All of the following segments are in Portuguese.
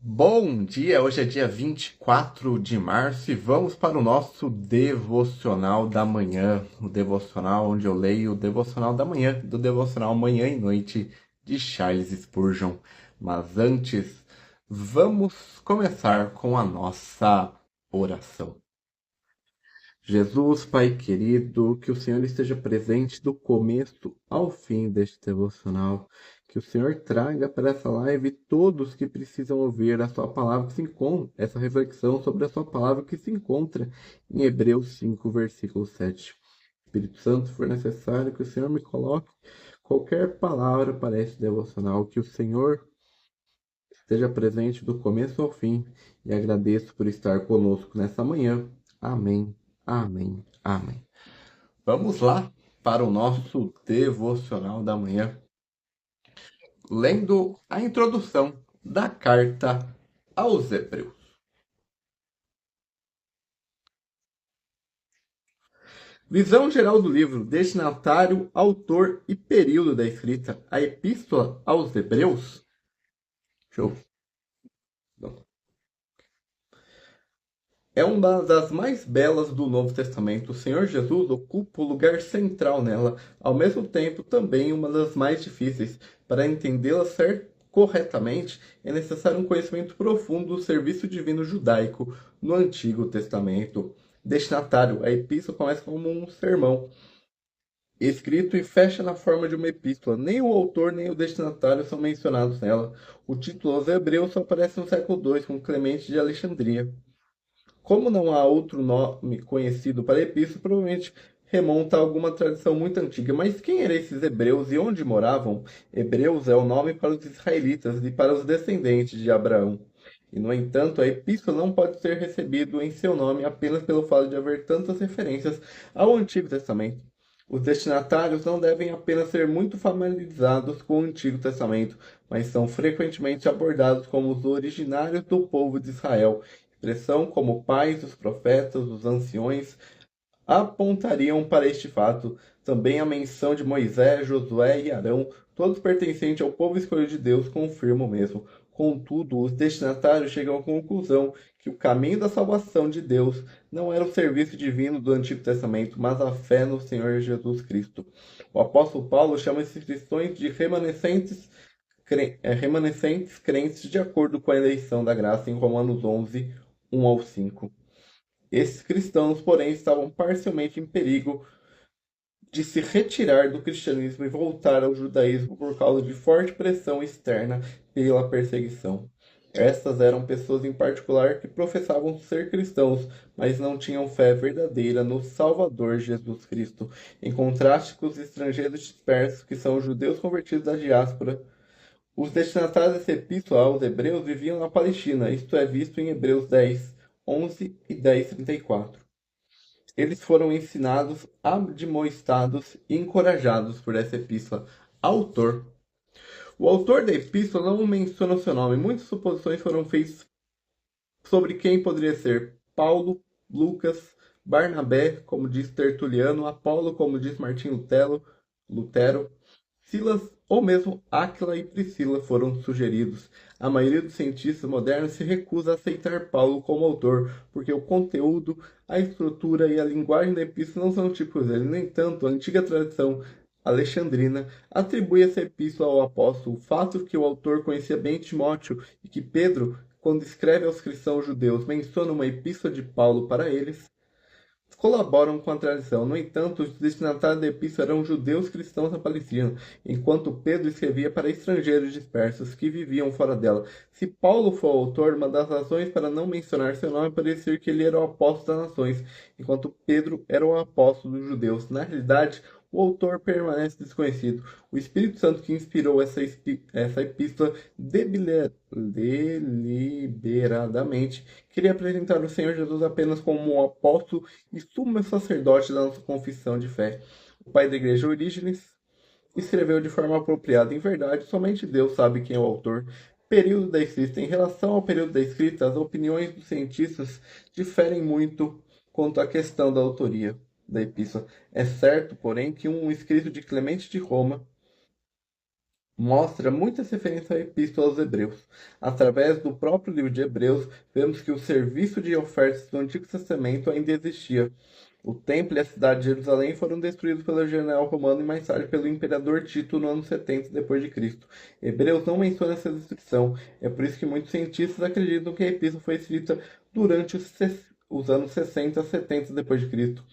Bom dia, hoje é dia 24 de março e vamos para o nosso devocional da manhã. O devocional onde eu leio o devocional da manhã, do devocional Manhã e Noite de Charles Spurgeon. Mas antes, vamos começar com a nossa oração. Jesus, Pai querido, que o Senhor esteja presente do começo ao fim deste devocional. Que o Senhor traga para essa live todos que precisam ouvir a sua palavra, que se encontra, essa reflexão sobre a sua palavra que se encontra em Hebreus 5, versículo 7. Espírito Santo, se for necessário, que o Senhor me coloque qualquer palavra para este devocional, que o Senhor esteja presente do começo ao fim e agradeço por estar conosco nessa manhã. Amém, amém, amém. Vamos lá para o nosso devocional da manhã, lendo a introdução da carta aos Hebreus. Visão geral do livro, destinatário, autor e período da escrita. A Epístola aos Hebreus. Show. É uma das mais belas do Novo Testamento. O Senhor Jesus ocupa o lugar central nela, ao mesmo tempo também uma das mais difíceis. Para entendê-la corretamente, é necessário um conhecimento profundo do serviço divino judaico no Antigo Testamento. Destinatário: a epístola começa como um sermão escrito e fecha na forma de uma epístola. Nem o autor nem o destinatário são mencionados nela. O título aos Hebreus só aparece no século II, com Clemente de Alexandria. Como não há outro nome conhecido para a epístola, provavelmente remonta a alguma tradição muito antiga. Mas quem eram esses hebreus e onde moravam? Hebreus é o nome para os israelitas e para os descendentes de Abraão. E, no entanto, a epístola não pode ser recebida em seu nome apenas pelo fato de haver tantas referências ao Antigo Testamento. Os destinatários não devem apenas ser muito familiarizados com o Antigo Testamento, mas são frequentemente abordados como os originários do povo de Israel. Expressão como pais, os profetas, os anciões, apontariam para este fato. Também a menção de Moisés, Josué e Arão, todos pertencentes ao povo escolhido de Deus, confirmam o mesmo. Contudo, os destinatários chegam à conclusão que o caminho da salvação de Deus não era o serviço divino do Antigo Testamento, mas a fé no Senhor Jesus Cristo. O apóstolo Paulo chama esses cristãos de remanescentes crentes de acordo com a eleição da graça em Romanos 11, 1 ao 5. Esses cristãos, porém, estavam parcialmente em perigo de se retirar do cristianismo e voltar ao judaísmo por causa de forte pressão externa pela perseguição. Estas eram pessoas em particular que professavam ser cristãos, mas não tinham fé verdadeira no Salvador Jesus Cristo, em contraste com os estrangeiros dispersos, que são os judeus convertidos da diáspora. Os destinatários dessa epístola aos Hebreus viviam na Palestina, isto é visto em Hebreus 10, 11 e 10:34. Eles foram ensinados, admoestados e encorajados por essa epístola. Autor. O autor da epístola não menciona o seu nome. Muitas suposições foram feitas sobre quem poderia ser. Paulo, Lucas, Barnabé, como diz Tertuliano, Apolo, como diz Martim Lutero, Silas ou mesmo Áquila e Priscila foram sugeridos. A maioria dos cientistas modernos se recusa a aceitar Paulo como autor, porque o conteúdo, a estrutura e a linguagem da epístola não são típicos dele. No entanto, a antiga tradição alexandrina atribui essa epístola ao apóstolo. O fato que o autor conhecia bem Timóteo e que Pedro, quando escreve aos cristãos judeus, menciona uma epístola de Paulo para eles, colaboram com a tradição. No entanto, os destinatários da epístola eram judeus cristãos na Palestina, enquanto Pedro escrevia para estrangeiros dispersos que viviam fora dela. Se Paulo for o autor, uma das razões para não mencionar seu nome é parecer que ele era o apóstolo das nações, enquanto Pedro era o apóstolo dos judeus. Na realidade, o autor permanece desconhecido. O Espírito Santo que inspirou essa epístola deliberadamente queria apresentar o Senhor Jesus apenas como um apóstolo e sumo sacerdote da nossa confissão de fé. O pai da igreja Orígenes escreveu de forma apropriada. Em verdade, somente Deus sabe quem é o autor. Período da escrita. Em relação ao período da escrita, as opiniões dos cientistas diferem muito quanto à questão da autoria da epístola. É certo, porém, que um escrito de Clemente de Roma mostra muitas referências à Epístola aos Hebreus. Através do próprio livro de Hebreus, vemos que o serviço de ofertas do Antigo Testamento ainda existia. O templo e a cidade de Jerusalém foram destruídos pelo general romano e mais tarde pelo imperador Tito no ano 70 depois de Cristo. Hebreus não menciona essa destruição, é por isso que muitos cientistas acreditam que a epístola foi escrita durante os anos 60 a 70 depois de Cristo.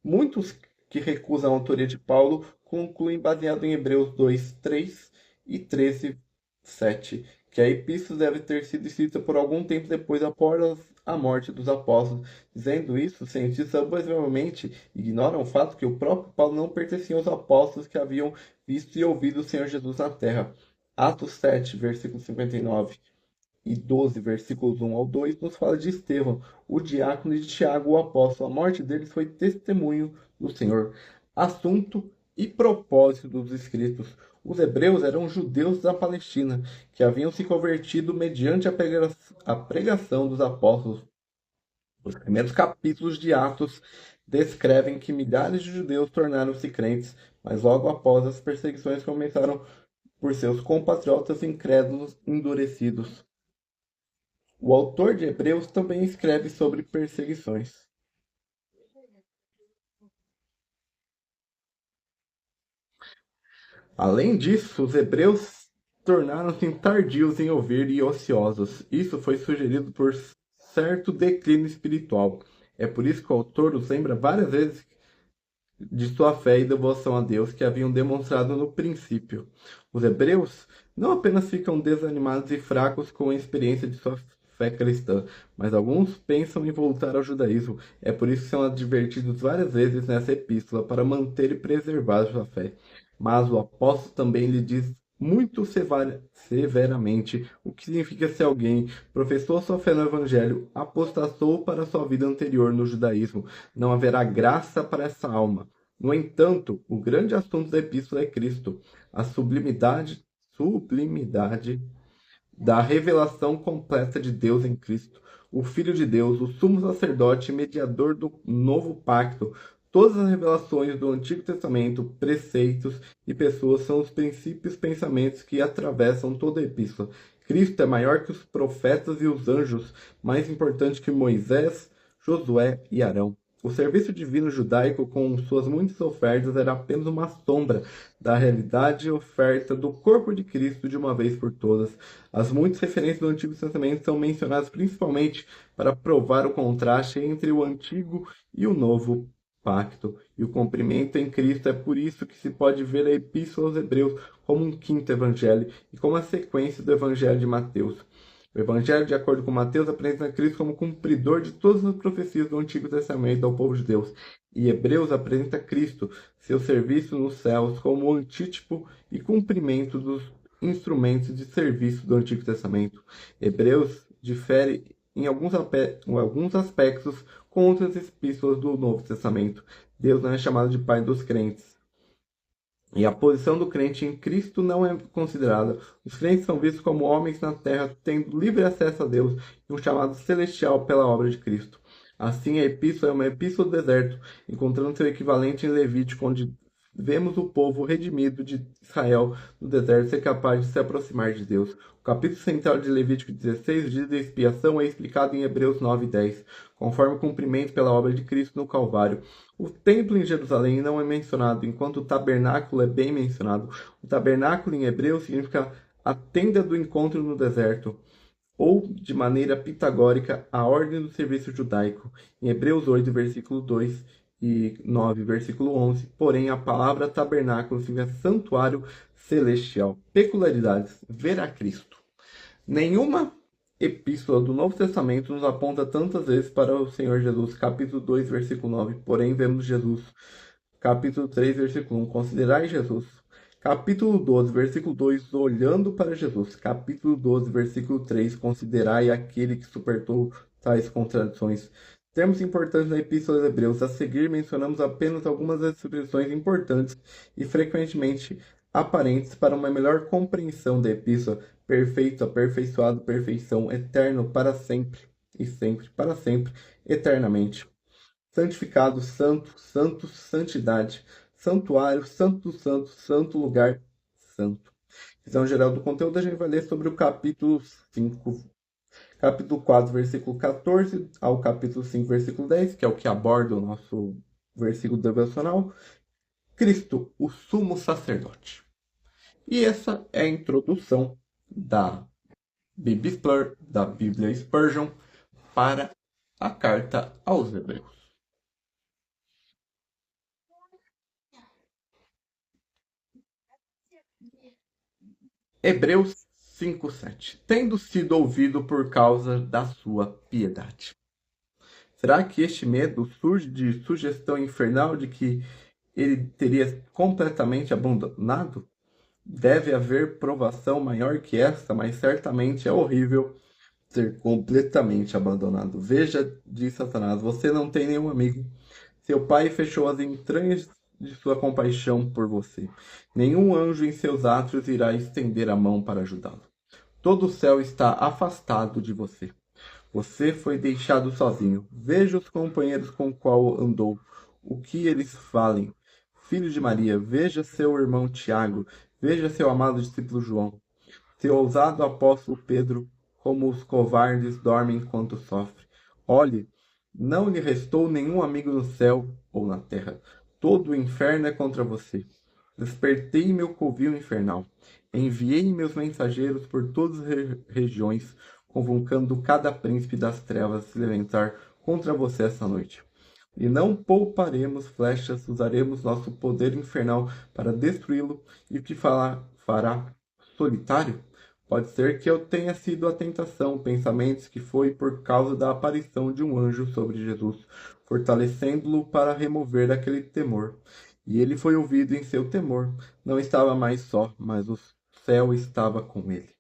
Muitos que recusam a autoria de Paulo concluem baseado em Hebreus 2, 3 e 13, 7, que a epístola deve ter sido escrita por algum tempo depois após a morte dos apóstolos. Dizendo isso, os cientistas provavelmente ignoram o fato que o próprio Paulo não pertencia aos apóstolos que haviam visto e ouvido o Senhor Jesus na terra. Atos 7, versículo 59 e 12, versículos 1 ao 2, nos fala de Estevão, o diácono, e de Tiago, o apóstolo. A morte deles foi testemunho do Senhor. Assunto e propósito dos escritos. Os hebreus eram judeus da Palestina, que haviam se convertido mediante a pregação dos apóstolos. Os primeiros capítulos de Atos descrevem que milhares de judeus tornaram-se crentes, mas logo após as perseguições começaram por seus compatriotas incrédulos endurecidos. O autor de Hebreus também escreve sobre perseguições. Além disso, os hebreus tornaram-se tardios em ouvir e ociosos. Isso foi sugerido por certo declínio espiritual. É por isso que o autor os lembra várias vezes de sua fé e devoção a Deus que haviam demonstrado no princípio. Os hebreus não apenas ficam desanimados e fracos com a experiência de sua fé cristã, mas alguns pensam em voltar ao judaísmo. É por isso que são advertidos várias vezes nessa epístola para manter e preservar sua fé. Mas o apóstolo também lhe diz muito severamente o que significa se alguém professou sua fé no Evangelho, apostatou para sua vida anterior no judaísmo. Não haverá graça para essa alma. No entanto, o grande assunto da epístola é Cristo, a sublimidade da revelação completa de Deus em Cristo, o Filho de Deus, o sumo sacerdote e mediador do novo pacto. Todas as revelações do Antigo Testamento, preceitos e pessoas são os princípios e pensamentos que atravessam toda a epístola. Cristo é maior que os profetas e os anjos, mais importante que Moisés, Josué e Arão. O serviço divino judaico, com suas muitas ofertas, era apenas uma sombra da realidade e oferta do corpo de Cristo de uma vez por todas. As muitas referências do Antigo Testamento são mencionadas principalmente para provar o contraste entre o Antigo e o Novo Pacto e o cumprimento em Cristo. É por isso que se pode ver a Epístola aos Hebreus como um quinto evangelho e como a sequência do Evangelho de Mateus. O Evangelho, de acordo com Mateus, apresenta Cristo como cumpridor de todas as profecias do Antigo Testamento ao povo de Deus. E Hebreus apresenta Cristo, seu serviço nos céus, como o antítipo e cumprimento dos instrumentos de serviço do Antigo Testamento. Hebreus difere em alguns aspectos com outras epístolas do Novo Testamento. Deus não é chamado de Pai dos crentes. E a posição do crente em Cristo não é considerada. Os crentes são vistos como homens na terra, tendo livre acesso a Deus e um chamado celestial pela obra de Cristo. Assim, a epístola é uma epístola do deserto, encontrando seu equivalente em Levítico, onde vemos o povo redimido de Israel no deserto ser capaz de se aproximar de Deus. O capítulo central de Levítico 16, o dia da expiação, é explicado em Hebreus 9 e 10, conforme o cumprimento pela obra de Cristo no Calvário. O templo em Jerusalém não é mencionado, enquanto o tabernáculo é bem mencionado. O tabernáculo em hebreu significa a tenda do encontro no deserto, ou, de maneira pitagórica, a ordem do serviço judaico. Em Hebreus 8, versículo 2 e 9, versículo 11, porém, a palavra tabernáculo significa santuário celestial. Peculiaridades: ver a Cristo. Nenhuma epístola do Novo Testamento nos aponta tantas vezes para o Senhor Jesus. Capítulo 2, versículo 9, porém, vemos Jesus. Capítulo 3, versículo 1, considerai Jesus. Capítulo 12, versículo 2, olhando para Jesus. Capítulo 12, versículo 3, considerai aquele que suportou tais contradições. Termos importantes na Epístola aos Hebreus. A seguir, mencionamos apenas algumas expressões importantes e frequentemente aparentes para uma melhor compreensão da Epístola. Perfeito, aperfeiçoado, perfeição, eterno, para sempre e sempre, para sempre, eternamente. Santificado, santo, santidade, santuário, santo dos santos, santo lugar, santo. Visão geral do conteúdo, a gente vai ler sobre o capítulo 5, capítulo 4, versículo 14 ao capítulo 5, versículo 10, que é o que aborda o nosso versículo devocional. Cristo, o sumo sacerdote. E essa é a introdução da Bíblia Spurgeon para a carta aos Hebreus. Hebreus 5:7. Tendo sido ouvido por causa da sua piedade. Será que este medo surge de sugestão infernal de que ele teria completamente abandonado? Deve haver provação maior que esta, mas certamente é horrível ser completamente abandonado. Veja, diz Satanás, você não tem nenhum amigo. Seu pai fechou as entranhas de sua compaixão por você. Nenhum anjo em seus átrios irá estender a mão para ajudá-lo. Todo o céu está afastado de você. Você foi deixado sozinho. Veja os companheiros com qual andou. O que eles falem. Filho de Maria, veja seu irmão Tiago. Veja seu amado discípulo João. Seu ousado apóstolo Pedro, como os covardes dormem enquanto sofre. Olhe, não lhe restou nenhum amigo no céu ou na terra. Todo o inferno é contra você. Despertei meu covil infernal. Enviei meus mensageiros por todas as regiões, convocando cada príncipe das trevas a se levantar contra você esta noite. E não pouparemos flechas, usaremos nosso poder infernal para destruí-lo. E o que fará solitário? Pode ser que eu tenha sido a tentação, pensamentos que foi por causa da aparição de um anjo sobre Jesus, fortalecendo-o para remover aquele temor. E ele foi ouvido em seu temor. Não estava mais só, mas o céu estava com ele.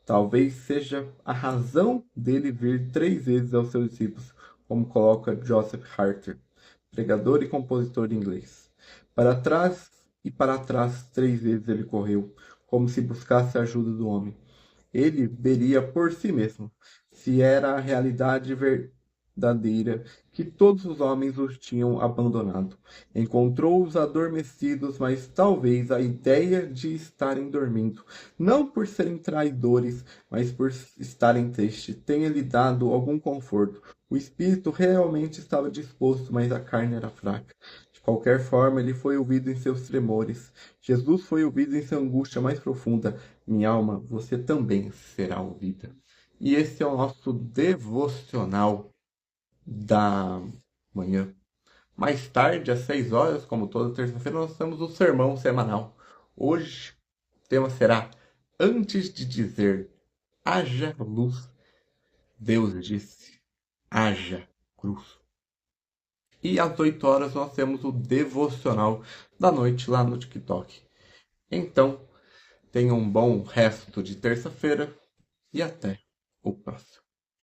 Talvez seja a razão dele vir 3 vezes aos seus discípulos, como coloca Joseph Harter, pregador e compositor inglês. Para trás e para trás 3 vezes ele correu, como se buscasse a ajuda do homem. Ele veria por si mesmo se era a realidade verdadeira que todos os homens os tinham abandonado. Encontrou-os adormecidos, mas talvez a ideia de estarem dormindo, não por serem traidores, mas por estarem tristes, tenha lhe dado algum conforto. O espírito realmente estava disposto, mas a carne era fraca. De qualquer forma, ele foi ouvido em seus tremores. Jesus foi ouvido em sua angústia mais profunda. Minha alma, você também será ouvida. E esse é o nosso devocional da manhã. Mais tarde, às 6 horas, como toda terça-feira, nós temos o sermão semanal. Hoje, o tema será: antes de dizer haja luz, Deus disse haja cruz. E às 8 horas nós temos o devocional da noite lá no TikTok. Então, tenha um bom resto de terça-feira e até o próximo.